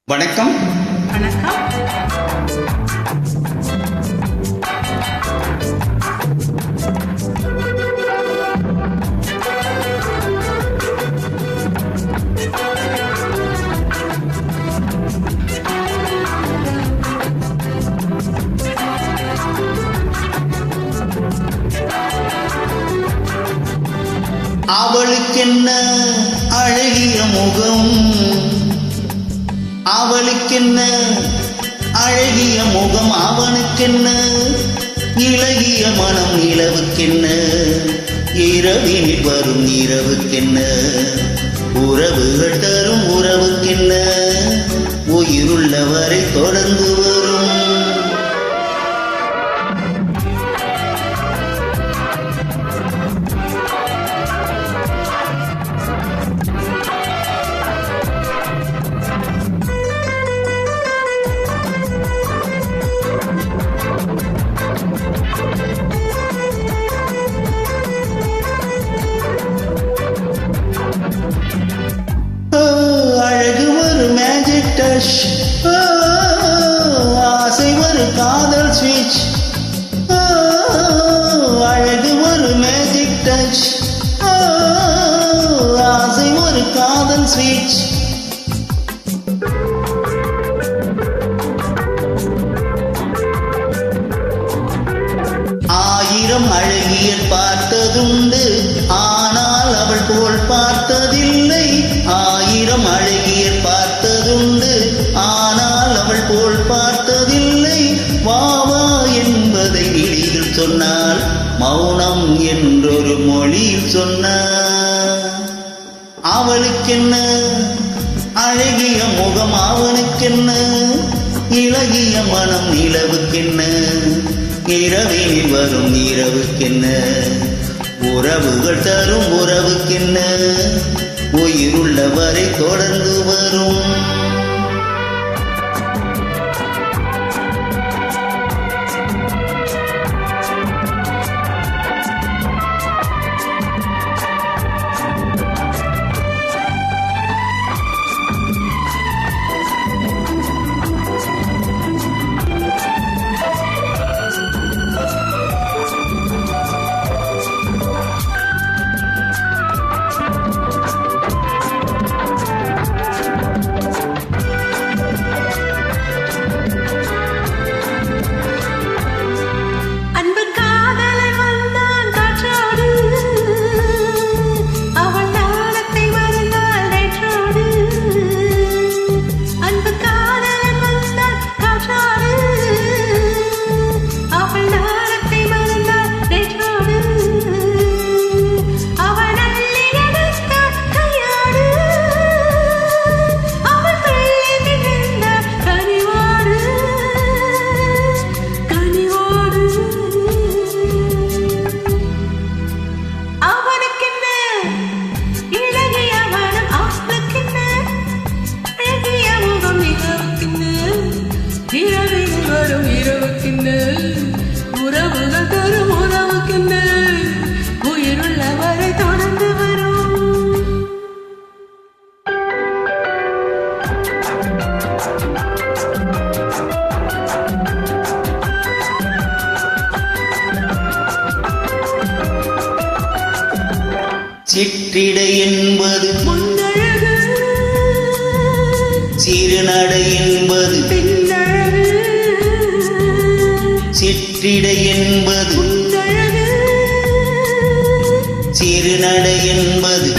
வணக்கம். வணக்கம். அவளுக்கென்ன அழகிய முகம், அவளுக்கென்ன அழகிய முகம், அவனுக்கென்ன இளகிய மனம், நிலவுக்கென்ன இரவினில் வரும் இரவுக்கென்ன உறவுகள் தரும் உறவுக்கென்ன உயிருள்ளவரை தொடர்ந்து வரும். அழகு ஒரு மேஜிக் டச், ஆசை ஒரு காதல் ஸ்விட்ச். அழகு ஒரு மேஜிக் டச், ஆசை ஒரு காதல் ஸ்விட்ச். ஆயிரம் அழகியர் பார்த்ததுண்டு, ஆனால் அவள் போல் பார்த்ததில்லை. ஆயிரம் அழகியர் பார்த்ததுண்டு, ஆனால் அவள் போல் பார்த்ததில்லை. வாவா என்பதை விழியில் சொன்னால், மௌனம் என்றொரு மொழியில் சொன்னார். அவளுக்கென்ன அழகிய முகம், அவனுக்கென்ன இளகிய மனம், நிலவுக்கென்ன இரவினில் வரும் இரவுக்கென்ன உறவுகள் தரும் உறவுக்கென்ன உயிருள்ளவரை தொடர்ந்து வரும். உறவுகள் தரும் உறவுக்கென்ன உயிருள்ளவரை தொடர்ந்து வரும். சிற்றிடை என்பது முன்னழகு, சிறுநடை என்பது பின்னழகு. சிற்றிடை என்பது முன்னழகு, சிறுநடை என்பது